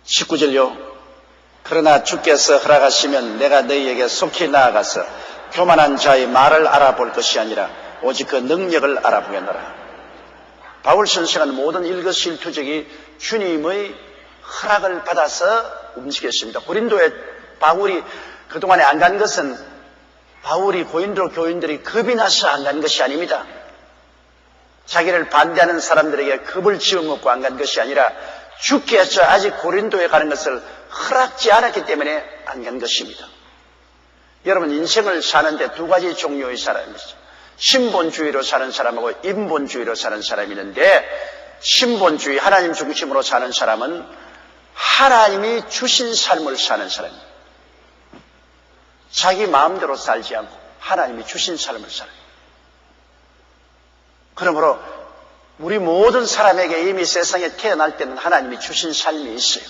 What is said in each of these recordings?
19절요. 그러나 주께서 허락하시면 내가 너희에게 속히 나아가서 교만한 자의 말을 알아볼 것이 아니라 오직 그 능력을 알아보겠노라. 바울 선생은 모든 일거수일투족이 주님의 허락을 받아서 움직였습니다. 고린도에 바울이 그동안에 안 간 것은 바울이 고린도 교인들이 겁이 나서 안 간 것이 아닙니다. 자기를 반대하는 사람들에게 겁을 지어먹고 안 간 것이 아니라 주께서 아직 고린도에 가는 것을 허락지 않았기 때문에 안 간 것입니다. 여러분, 인생을 사는데 두 가지 종류의 사람이 있어요. 신본주의로 사는 사람하고 인본주의로 사는 사람이 있는데, 신본주의, 하나님 중심으로 사는 사람은 하나님이 주신 삶을 사는 사람입니다. 자기 마음대로 살지 않고 하나님이 주신 삶을 살아요. 그러므로 우리 모든 사람에게 이미 세상에 태어날 때는 하나님이 주신 삶이 있어요.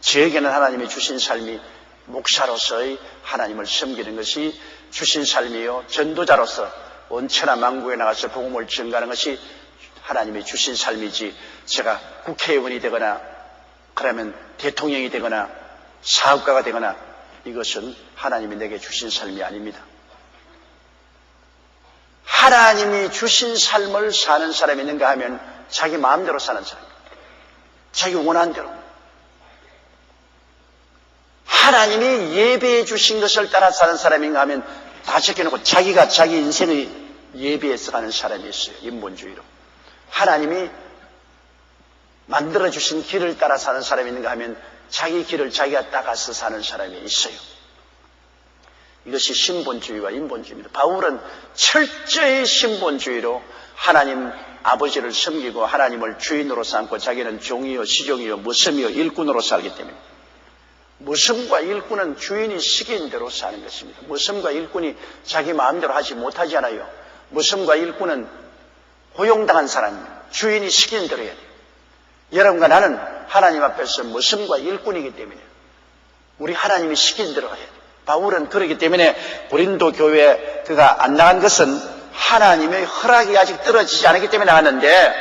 저에게는 하나님이 주신 삶이 목사로서의 하나님을 섬기는 것이 주신 삶이요, 전도자로서 온천하 만국에 나가서 복음을 전가하는 것이 하나님이 주신 삶이지, 제가 국회의원이 되거나 그러면 대통령이 되거나 사업가가 되거나 이것은 하나님이 내게 주신 삶이 아닙니다. 하나님이 주신 삶을 사는 사람이 있는가 하면 자기 마음대로 사는 사람입니다. 자기 원하는 대로. 하나님이 예배해 주신 것을 따라 사는 사람인가 하면 다 제껴놓고 자기가 자기 인생의 예배해서 가는 사람이 있어요. 인본주의로. 하나님이 만들어주신 길을 따라 사는 사람이 있는가 하면 자기 길을 자기가 따가서 사는 사람이 있어요. 이것이 신본주의와 인본주의입니다. 바울은 철저히 신본주의로 하나님 아버지를 섬기고 하나님을 주인으로 삼고 자기는 종이요, 시종이요, 무섬이요, 일꾼으로 살기 때문에. 무섬과 일꾼은 주인이 시킨 대로 사는 것입니다. 무섬과 일꾼이 자기 마음대로 하지 못하지 않아요. 무섬과 일꾼은 고용당한 사람입니다. 주인이 시키는 대로 해야 돼요. 여러분과 나는 하나님 앞에서 무섬과 일꾼이기 때문에 우리 하나님이 시킨 대로 해야 돼요. 바울은 그렇기 때문에 고린도 교회에 그가 안 나간 것은 하나님의 허락이 아직 떨어지지 않았기 때문에 나갔는데,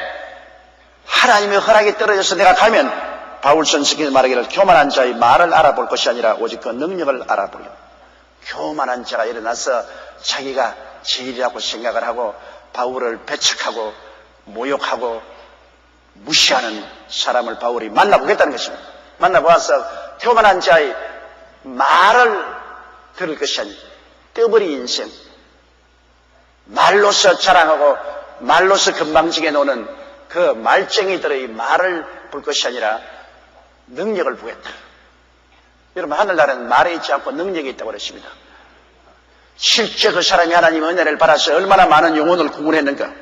하나님의 허락이 떨어져서 내가 가면 바울 선생이 말하기를 교만한 자의 말을 알아볼 것이 아니라 오직 그 능력을 알아보려. 교만한 자가 일어나서 자기가 제일이라고 생각을 하고 바울을 배척하고 모욕하고 무시하는 사람을 바울이 만나보겠다는 것입니다. 만나보아서 교만한 자의 말을 들을 것이 아니라 떠버린 인생, 말로서 자랑하고 말로서 건방지게 노는 그 말쟁이들의 말을 볼 것이 아니라 능력을 보겠다. 여러분, 하늘나라는 말에 있지 않고 능력이 있다고 그랬습니다. 실제 그 사람이 하나님의 은혜를 받아서 얼마나 많은 영혼을 구원했는가.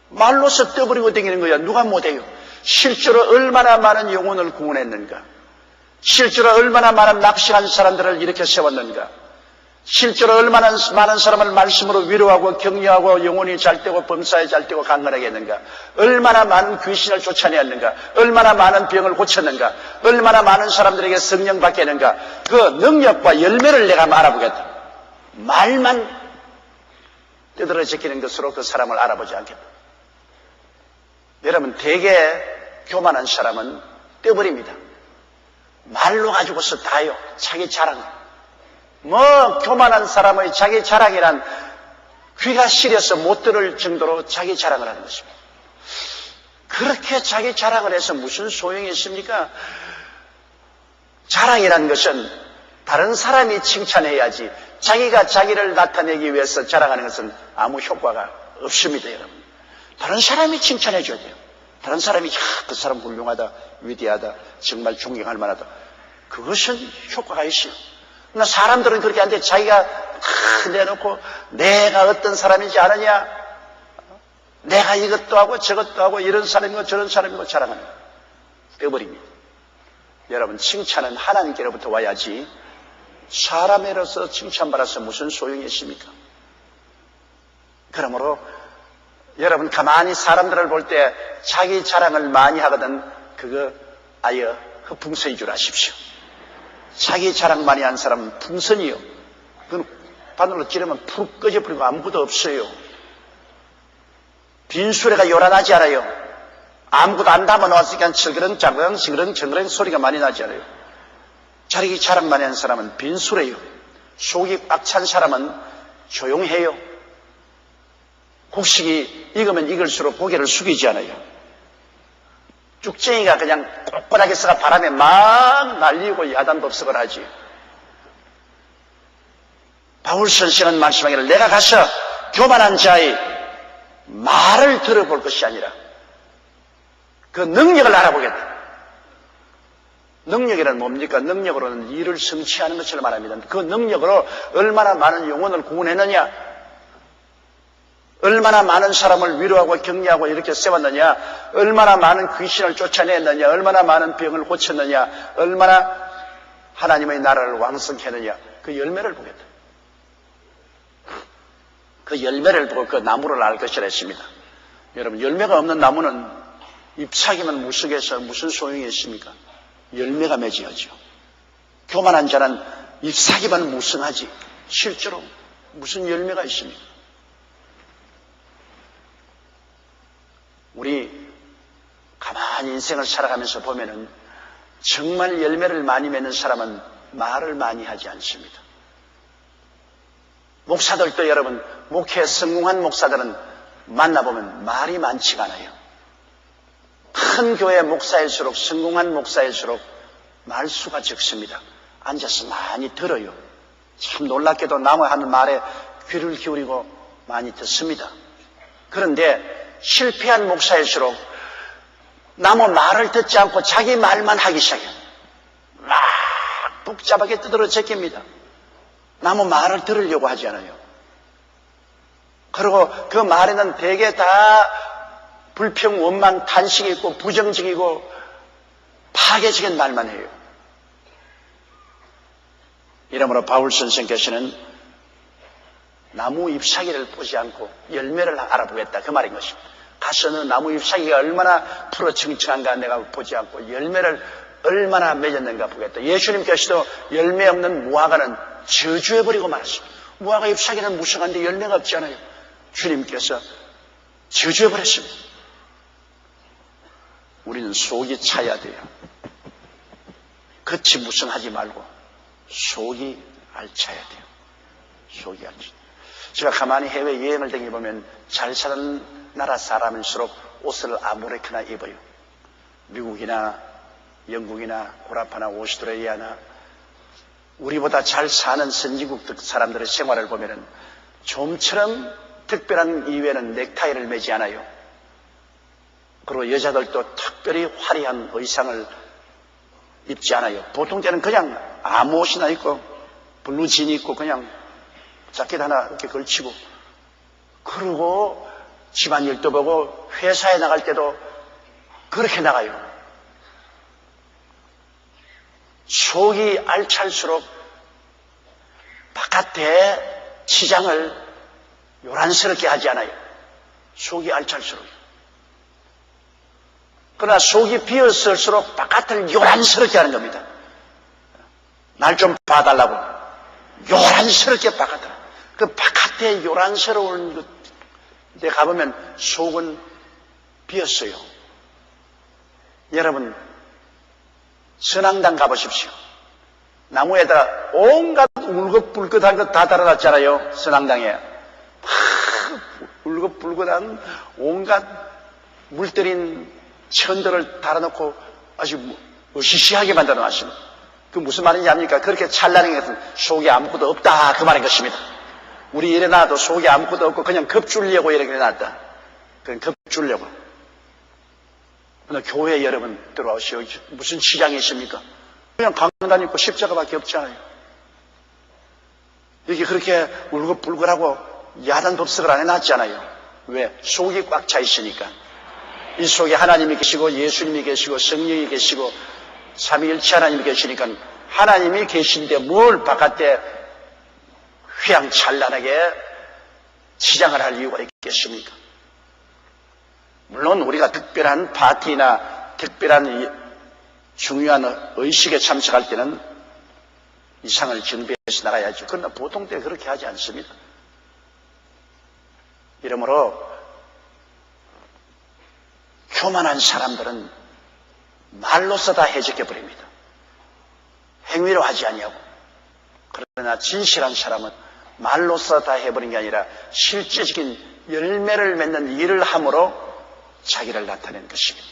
말로서 떠버리고 다니는 거야. 누가 못해요. 실제로 얼마나 많은 영혼을 구원했는가. 실제로 얼마나 많은 납치한 사람들을 이렇게 세웠는가. 실제로 얼마나 많은 사람을 말씀으로 위로하고 격려하고 영혼이 잘되고 범사에 잘되고 강건하게 했는가. 얼마나 많은 귀신을 쫓아내었는가. 얼마나 많은 병을 고쳤는가. 얼마나 많은 사람들에게 성령 받게 했는가. 그 능력과 열매를 내가 알아보겠다. 말만 떠들어 제끼는 것으로 그 사람을 알아보지 않겠다. 여러분, 되게 교만한 사람은 떼버립니다. 말로 가지고서 다요. 자기 자랑. 교만한 사람의 자기 자랑이란 귀가 시려서 못 들을 정도로 자기 자랑을 하는 것입니다. 그렇게 자기 자랑을 해서 무슨 소용이 있습니까? 자랑이란 것은 다른 사람이 칭찬해야지, 자기가 자기를 나타내기 위해서 자랑하는 것은 아무 효과가 없습니다, 여러분. 다른 사람이 칭찬해 줘야 돼요. 다른 사람이 그 사람 훌륭하다, 위대하다, 정말 존경할 만하다. 그것은 효과가 있어요. 그러나 사람들은 그렇게 안 돼. 자기가 다 내놓고 내가 어떤 사람인지 아느냐, 내가 이것도 하고 저것도 하고 이런 사람이고 저런 사람이고 자랑하는 거예요. 떼버립니다. 여러분, 칭찬은 하나님께로부터 와야지 사람으로서 칭찬받아서 무슨 소용이 있습니까? 그러므로 여러분, 가만히 사람들을 볼 때 자기 자랑을 많이 하거든 그거 아예 허풍선인 줄 아십시오. 자기 자랑 많이 한 사람은 풍선이요. 그건 바늘로 찌르면 푹 꺼져버리고 아무것도 없어요. 빈수레가 요란하지 않아요. 아무것도 안 담아놓았으니까 칠그렁 짜그렁 징그렁 정그렁 소리가 많이 나지 않아요. 자기 자랑 많이 하는 사람은 빈수레요. 속이 꽉 찬 사람은 조용해요. 곡식이 익으면 익을수록 고개를 숙이지 않아요. 쭉쟁이가 그냥 꼿꼿하게 서가 바람에 막 날리고 야단법석을 하지. 바울 선생은 말씀하기를 내가 가서 교만한 자의 말을 들어볼 것이 아니라 그 능력을 알아보겠다. 능력이란 뭡니까? 능력으로는 일을 성취하는 것을 말합니다. 그 능력으로 얼마나 많은 영혼을 구원했느냐, 얼마나 많은 사람을 위로하고 격려하고 이렇게 세웠느냐, 얼마나 많은 귀신을 쫓아냈느냐, 얼마나 많은 병을 고쳤느냐, 얼마나 하나님의 나라를 왕성케 했느냐, 그 열매를 보겠다. 그 열매를 보고 그 나무를 알 것이라 했습니다. 여러분, 열매가 없는 나무는 잎사귀만 무성해서 무슨 소용이 있습니까? 열매가 맺어야죠. 교만한 자는 잎사귀만 무성하지 실제로 무슨 열매가 있습니까? 우리 가만히 인생을 살아가면서 보면은 정말 열매를 많이 맺는 사람은 말을 많이 하지 않습니다. 목사들도 여러분, 목회에 성공한 목사들은 만나보면 말이 많지가 않아요. 큰 교회 목사일수록, 성공한 목사일수록 말수가 적습니다. 앉아서 많이 들어요. 참 놀랍게도 남의 하는 말에 귀를 기울이고 많이 듣습니다. 그런데 실패한 목사일수록 남의 말을 듣지 않고 자기 말만 하기 시작해요. 막 복잡하게 두드러 제낍니다. 남의 말을 들으려고 하지 않아요. 그리고 그 말에는 대개 다 불평, 원망, 탄식이 있고 부정적이고 파괴적인 말만 해요. 이러므로 바울 선생께서는 나무 잎사귀를 보지 않고 열매를 알아보겠다 그 말인 것입니다. 가서는 나무 잎사귀가 얼마나 푸르 청청한가 내가 보지 않고 열매를 얼마나 맺었는가 보겠다. 예수님께서도 열매 없는 무화과는 저주해버리고 말았습니다. 무화과 잎사귀는 무성한데 열매가 없지 않아요. 주님께서 저주해버렸습니다. 우리는 속이 차야 돼요. 겉이 무성하지 말고 속이 알차야 돼요. 속이 알차. 제가 가만히 해외여행을 다니보면 잘 사는 나라 사람일수록 옷을 아무렇게나 입어요. 미국이나 영국이나 고라파나 오스트레일리아나 우리보다 잘 사는 선진국 사람들의 생활을 보면은 좀처럼 특별한 이유에는 넥타이를 매지 않아요. 그리고 여자들도 특별히 화려한 의상을 입지 않아요. 보통 때는 그냥 아무 옷이나 입고 블루진이 입고 그냥 자켓 하나 이렇게 걸치고 그러고 집안일도 보고 회사에 나갈 때도 그렇게 나가요. 속이 알찰수록 바깥에 치장을 요란스럽게 하지 않아요. 속이 알찰수록. 그러나 속이 비었을수록 바깥을 요란스럽게 하는 겁니다. 날 좀 봐달라고. 요란스럽게 바깥을. 그 바깥에 요란스러운 데 가보면 속은 비었어요. 여러분, 선앙당 가보십시오. 나무에다 온갖 울긋불긋한 것 다 달아놨잖아요. 선앙당에. 울긋불긋한 온갖 물들인 천들을 달아놓고 아주 으시시하게 만들어놨습니다. 그 무슨 말인지 압니까? 그렇게 찬란한 것은 속에 아무것도 없다 그 말인 것입니다. 우리 이래 놔도 속에 아무것도 없고 그냥 겁주려고 이렇게 놨다. 그냥 겁주려고. 오늘 교회 여러분 들어오시오. 무슨 치장이 있습니까? 그냥 강단 있고 십자가밖에 없잖아요. 이게 그렇게 울긋불긋하고 야단법석을 안 해놨잖아요. 왜? 속이 꽉 차 있으니까. 이 속에 하나님이 계시고 예수님이 계시고 성령이 계시고 삼위일체 하나님이 계시니까 하나님이 계신데 뭘 바깥에 휘황찬란하게 치장을 할 이유가 있겠습니까? 물론 우리가 특별한 파티나 특별한 중요한 의식에 참석할 때는 이상을 준비해서 나가야죠. 그러나 보통 때 그렇게 하지 않습니다. 이러므로 교만한 사람들은 말로써 다 해적해 버립니다. 행위로 하지 아니하고. 그러나 진실한 사람은 말로써 다 해버린 게 아니라 실제적인 열매를 맺는 일을 함으로 자기를 나타내는 것입니다.